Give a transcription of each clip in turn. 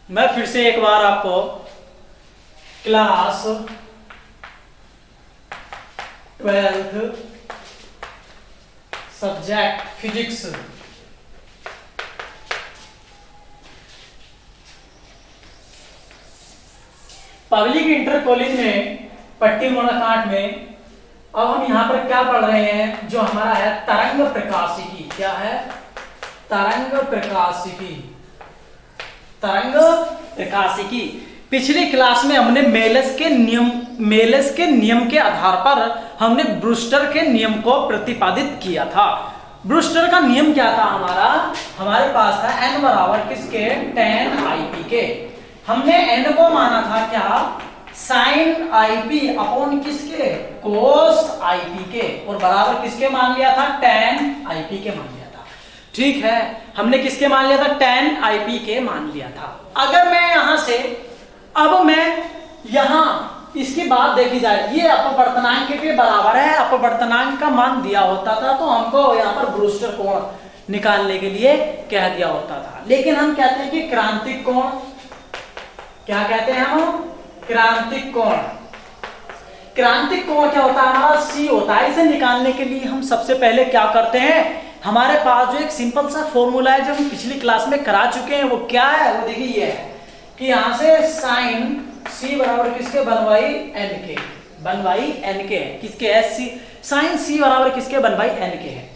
मैं फिर से एक बार आपको class 12th subject physics public inter college में पट्टी मोड़ाकांट में अब हम यहाँ पर क्या पढ़ रहे हैं, जो हमारा है तरंग प्रकाशिकी। क्या है? तरंग प्रकाशिकी। तरंग प्रकाशिकी। पिछली क्लास में हमने मेलस के नियम के आधार पर हमने ब्रूस्टर के नियम को प्रतिपादित किया था। ब्रूस्टर का नियम क्या था? हमारे पास था n बराबर किसके? tan IP के। हमने n को माना था क्या? sin IP अपॉन किसके? cos IP के। और बराबर किसके मान लिया था? tan IP के मान लिया था। ठीक है, हमने किसके मान लिया था? tan IP के मान लिया था। अगर मैं यहां से अब मैं यहां इसकी बात देखी जाए, ये अपवर्तनांक के बराबर है। अपवर्तनांक का मान दिया होता था तो हमको यहाँ पर ब्रूस्टर कोण निकालने के लिए कह दिया होता था। लेकिन हम कहते हैं कि क्रांतिक कोण। क्या कहते हैं हम? क्रांतिक कोण। क्रांतिक कोण क्या होता है? हमारा C होता है। इसे निकालने के लिए हम सबसे पहले क्या करते हैं? हमारे पास जो एक सिंपल सा फॉर्मूला है जो हम पिछली क्लास में करा चुके हैं, वो क्या है? वो देखिए ये है कि यहां से साइन C बराबर किसके? 1/n के। 1/n के है। किसके है? साइन C बराबर किसके? 1/n के है।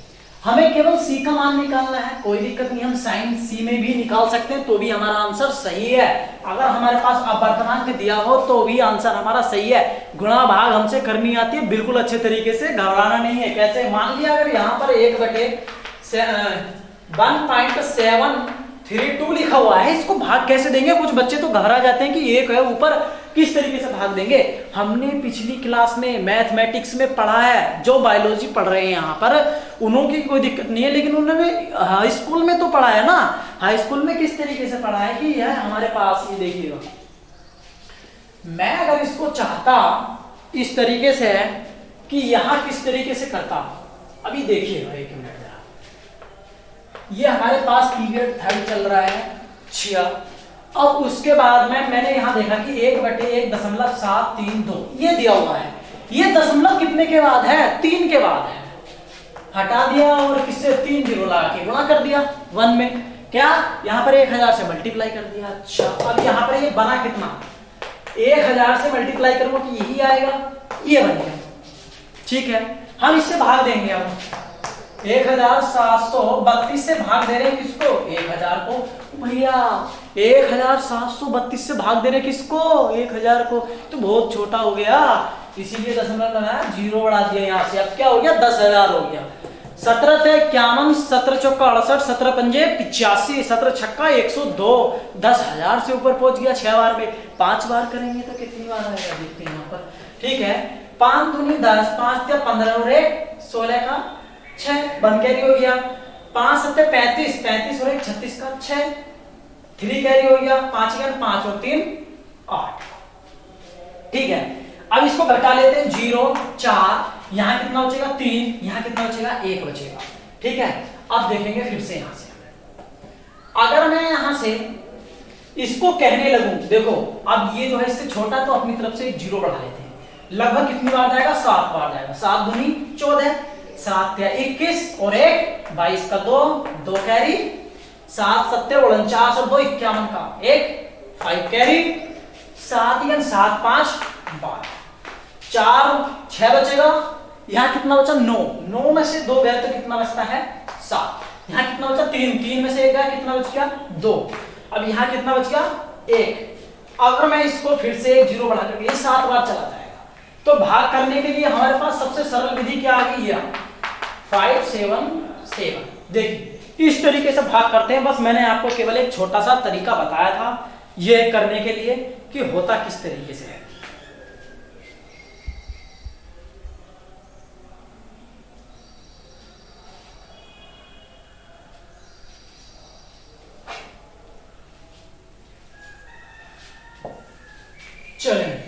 हमें केवल C का मान निकालना है, कोई दिक्कत नहीं, हम साइन C में भी निकाल सकते हैं तो भी हमारा आंसर सही है। अगर हमारे पास अपवर्तनांक दिया हो तो भी आंसर हमारा सही है। गुणा भाग हमसे करनी आती है बिल्कुल अच्छे तरीके से, घबराना नहीं है। कैसे? मान लिया अगर यहाँ पर 1/1.732 लिखा हुआ है, इसको भाग कैसे देंगे? कुछ बच्चे तो घबरा जाते हैं कि एक है ऊपर, किस तरीके से भाग देंगे। हमने पिछली क्लास में मैथमेटिक्स में पढ़ा है, जो बायोलॉजी पढ़ रहे हैं यहाँ पर उन्हों की कोई दिक्कत नहीं है, लेकिन उन्होंने हाई स्कूल में तो पढ़ा है ना। हाई स्कूल में किस तरीके से पढ़ा है कि यह हमारे पास, ये देखिएगा, मैं अगर इसको चाहता इस तरीके से है कि यहाँ किस तरीके से करता, अभी देखिएगा एक मिनट, ये हमारे पास पीरियड 3rd चल रहा है 6। अब उसके बाद में मैंने यहां देखा कि 1/1.732 ये दिया हुआ है। ये दशमलव कितने के बाद है? 3 के बाद है। हटा दिया और किससे? 3 जीरो लगा के गुणा कर दिया 1 में। क्या? यहां पर 1000 से मल्टीप्लाई कर दिया। अच्छा, अब यहां पर ये बना कितना? 1000 से मल्टीप्लाई करूंगा कि यही आएगा, ये बन गया। ठीक है, हम इससे भाग देंगे। अब 1732 से भाग दे रहे हैं किसको? 1000 को। भैया 1732 से भाग दे रहे किसको? 1000 को। तो बहुत छोटा हो गया, इसीलिए दशमलव लगाया, जीरो बढ़ा दिया यहाँ से। अब क्या हो गया? 10,000 हो गया। 17 थे 51, 17 चौका 68, 17 पंजे 85, 17 छक्का 102, 10,000 से ऊपर पहुंच गया 6 बार में। 5 बार करेंगे तो कितनी बार आएगा? देखते हैं यहाँ पर। ठीक है, 5 दूनी 10, 5 या 15 और 1 16 का 6 बन कैरी हो गया। 5 7 35, 35 और 1 36 का 6, 3 कैरी हो गया। 5 5 और 3 8। ठीक है, अब इसको घटा लेते हैं। 0 4, यहाँ कितना बचेगा? 3, यहाँ कितना बचेगा? 1 बचेगा। ठीक है, अब देखेंगे फिर से यहाँ से। अगर मैं यहाँ से इसको कहने लगूं, देखो अब ये जो है इससे छोटा, तो अपनी तरफ से एक 0 बढ़ा लेते हैं। लगभग कितनी बार जाएगा? 7 बार जाएगा। 7 दूनी 14, 7 या 21 और 1 22 का 2 2 कैरी, 7 7 49 और 2 51 का 1 5 कैरी, 7 या 7 5 12, 4 6 बचेगा। यहाँ कितना बचा? 9 9 में से 2 गए तो कितना बचता है? 7। यहाँ कितना बचा? 3 3 में से 1 गया, कितना बच गया? 2। अब यहाँ कितना बच गया? 1। अगर मैं इसको फिर से 1 0 बढ़ा करके ये 7 बार चला जाएगा, तो भाग करने के लिए हमारे पास सबसे सरल विधि क्या आ गई है? 5 7 7। देखिए इस तरीके से भाग करते हैं। बस मैंने आपको केवल एक छोटा सा तरीका बताया था ये करने के लिए कि होता किस तरीके से है। चलें,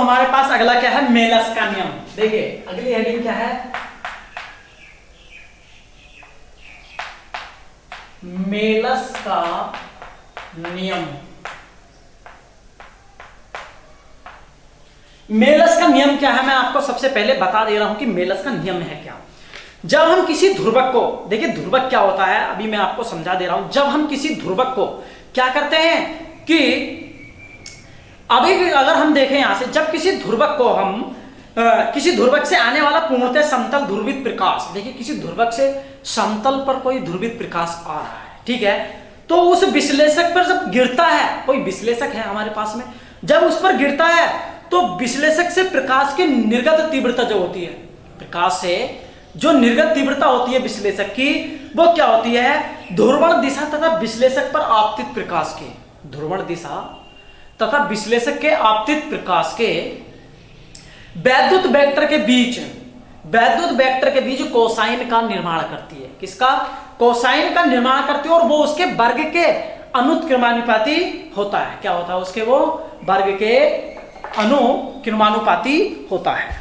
हमारे पास अगला क्या है, मेलस का नियम। देखिए अगली हेडिंग क्या है, मेलस का नियम। मेलस का नियम क्या है, मैं आपको सबसे पहले बता दे रहा हूं कि मेलस का नियम है क्या। जब हम किसी ध्रुवक को, देखिए ध्रुवक क्या होता है अभी मैं आपको समझा दे रहा हूं। जब हम किसी ध्रुवक को क्या करते हैं कि अभी अगर हम देखें यहां से, जब किसी ध्रुवक को हम किसी ध्रुवक से आने वाला पूर्णतः समतल ध्रुवित प्रकाश, देखिए किसी ध्रुवक से समतल पर कोई ध्रुवित प्रकाश आ रहा है, ठीक है, तो उस विश्लेषक पर जब गिरता है, कोई विश्लेषक है हमारे पास में, जब उस पर गिरता है तो विश्लेषक से प्रकाश की निर्गत तीव्रता जो होती है, प्रकाश से जो निर्गत तीव्रता होती है विश्लेषक की, वो क्या होती है, ध्रुवण दिशा तथा विश्लेषक पर आपतित प्रकाश के, ध्रुवण दिशा तथा विश्लेषक के आपतित प्रकाश के वैद्युत वेक्टर के बीच, वैद्युत वेक्टर के बीच कोसाइन का निर्माण करती है। किसका, कोसाइन का निर्माण करती है, और वो उसके वर्ग के अनुक्रमानुपाती होता है। क्या होता है उसके, वो वर्ग के अनुक्रमानुपाती होता है।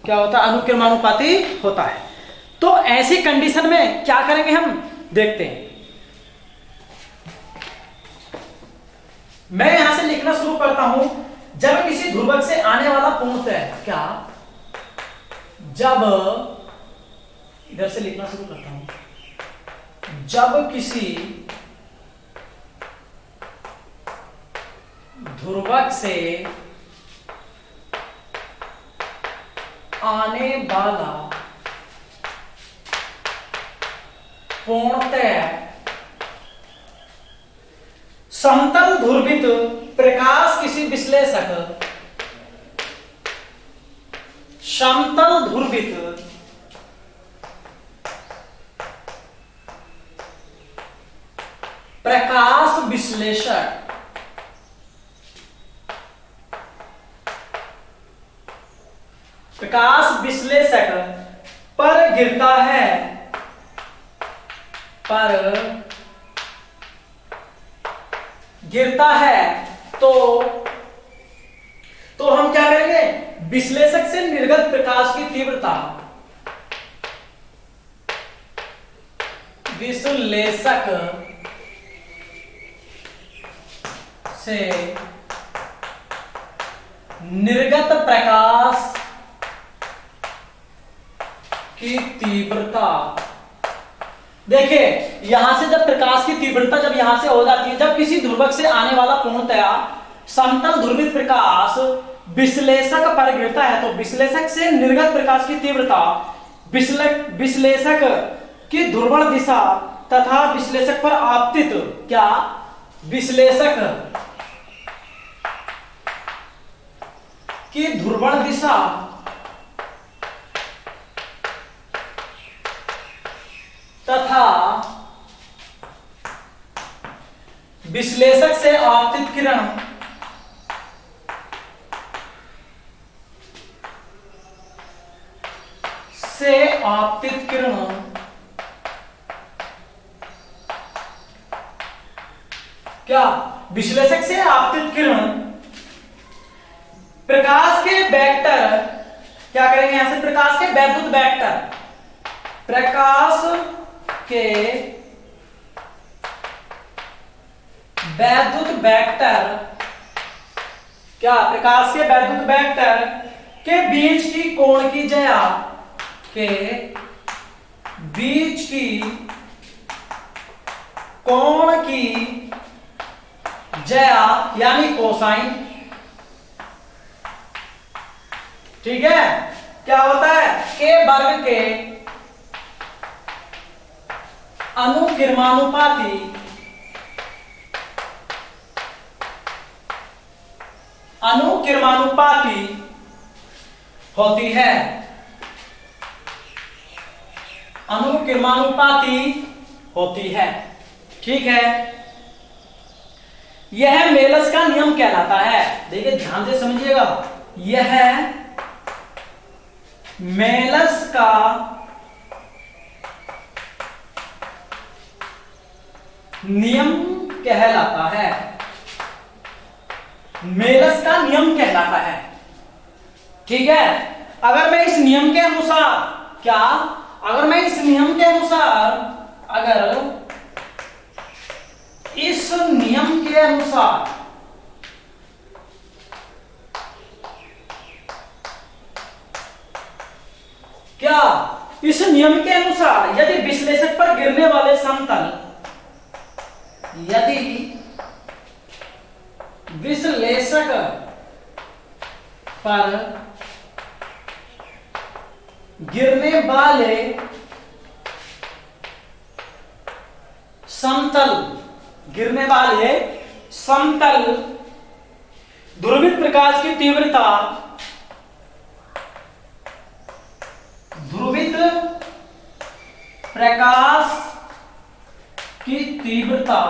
क्या होता है, अनुक्रमानुपाती होता है। तो ऐसी कंडीशन में क्या करेंगे हम, देखते हैं। मैं यहां से लिखना शुरू करता हूं, जब किसी ध्रुवक से आने वाला पूर्णतः, क्या, जब, इधर से लिखना शुरू करता हूं, जब किसी ध्रुवक से आने वाला पूर्णतः समतल ध्रुवित प्रकाश किसी विश्लेषक, समतल ध्रुवित प्रकाश विश्लेषक पर गिरता है, तो हम क्या करेंगे, विश्लेषक से निर्गत प्रकाश की तीव्रता, विश्लेषक से निर्गत प्रकाश की तीव्रता, देखिए यहां से जब प्रकाश की तीव्रता जब यहां से हो जाती है, जब किसी ध्रुवक से आने वाला पूर्णतया समतल ध्रुवित प्रकाश विश्लेषक पर गिरता है, तो विश्लेषक से निर्गत प्रकाश की तीव्रता विश्लेषक की ध्रुवण दिशा तथा विश्लेषक पर आपतित, क्या, विश्लेषक की ध्रुवण दिशा तथा विश्लेषक से आपतित किरण क्या, विश्लेषक से आपतित किरण प्रकाश के वेक्टर, क्या करेंगे यहां से, प्रकाश के वैद्युत वेक्टर, प्रकाश के वैद्युत वेक्टर, क्या, प्रकाश के वैद्युत वेक्टर के बीच की कोण की ज्या, के बीच की कोण की ज्या यानी कोसाइन, ठीक है, क्या होता है, के वर्ग के अनुकिरमानुपाती होती है, अनुकिरमानुपाती होती है, ठीक है। यह मेलस का नियम कहलाता है। देखिए ध्यान से समझिएगा, यह मेलस का नियम कहलाता है, मेलस का नियम कहलाता है। ठीक है, अगर मैं इस नियम के अनुसार, क्या, अगर मैं इस नियम के अनुसार, अगर इस नियम के अनुसार क्या, इस नियम के अनुसार यदि विश्लेषक पर गिरने वाले समतल, यदि विश्लेषक पर गिरने वाले समतल, गिरने वाले समतल ध्रुवित प्रकाश की तीव्रता, ध्रुवित प्रकाश की तीव्रता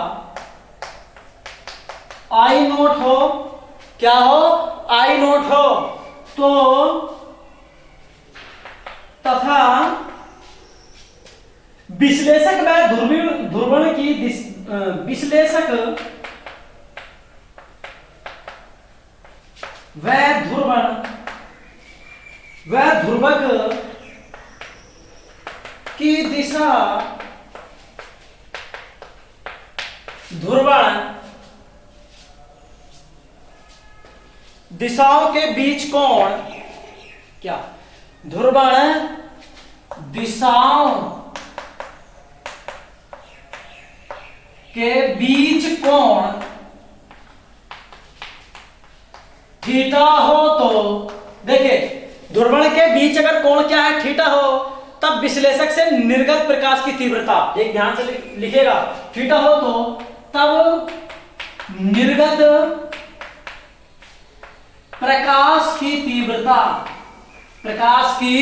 आई नोट हो, क्या हो, आई नोट हो, तो तथा विश्लेषक व ध्रुवण की विश्लेषक व ध्रुवक की दिशा, ध्रुवण दिशाओं के बीच कोण, क्या, ध्रुवण दिशाओं के बीच कोण थीटा हो, तो देखिए ध्रुवण के बीच अगर कोण क्या है, थीटा हो, तब विश्लेषक से निर्गत प्रकाश की तीव्रता, एक ध्यान से लिखिएगा, थीटा हो तो तब निर्गत प्रकाश की तीव्रता, प्रकाश की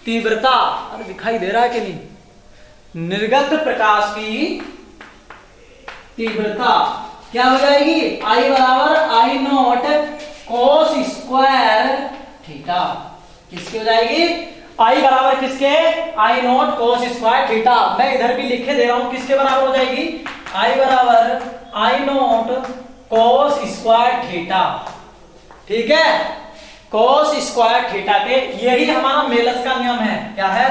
तीव्रता, अरे दिखाई दे रहा है कि नहीं, निर्गत प्रकाश की तीव्रता क्या हो जाएगी, आई बराबर आई नॉट कोस स्क्वायर थीटा, किसकी हो जाएगी, आई बराबर किसके, आई नॉट कोस स्क्वायर थीटा। मैं इधर भी लिखे दे रहा हूं, किसके बराबर हो जाएगी, आई बराबर आई नॉट कोस स्क्वायर थीटा। ठीक है, कोस स्क्वायर थीटा के, यही हमारा मेलस का नियम है, क्या है,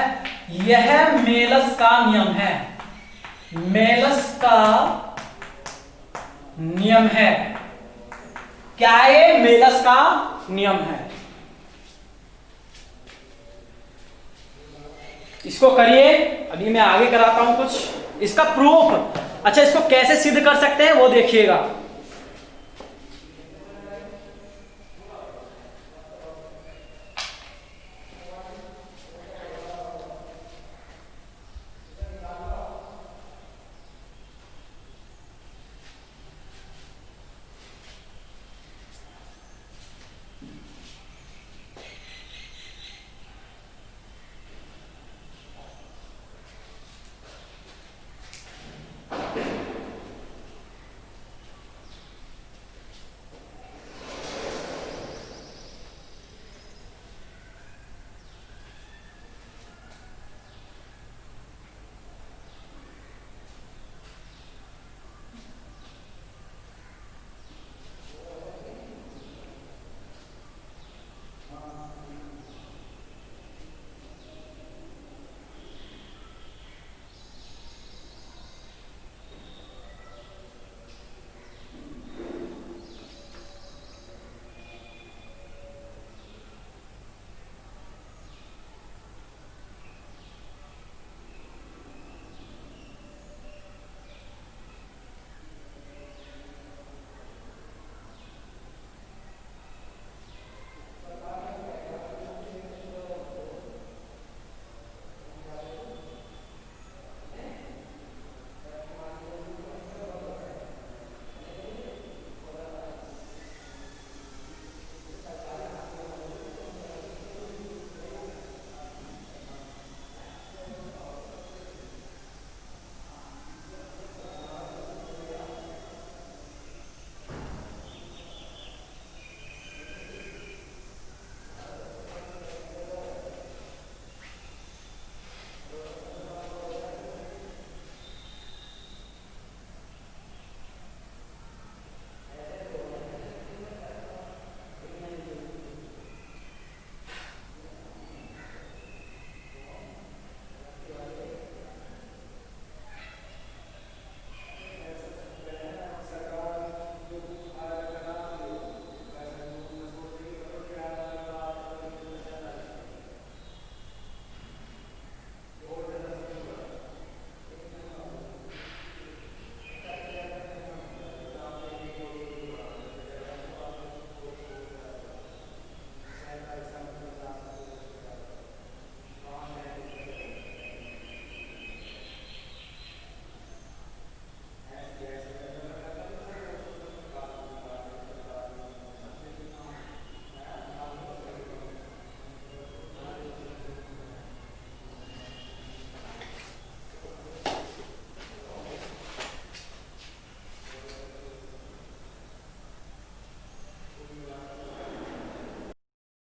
यह मेलस का नियम है, मेलस का नियम है, क्या ये मेलस का नियम है। इसको करिए, अभी मैं आगे कराता हूं कुछ इसका प्रूफ। अच्छा, इसको कैसे सिद्ध कर सकते हैं वो देखिएगा।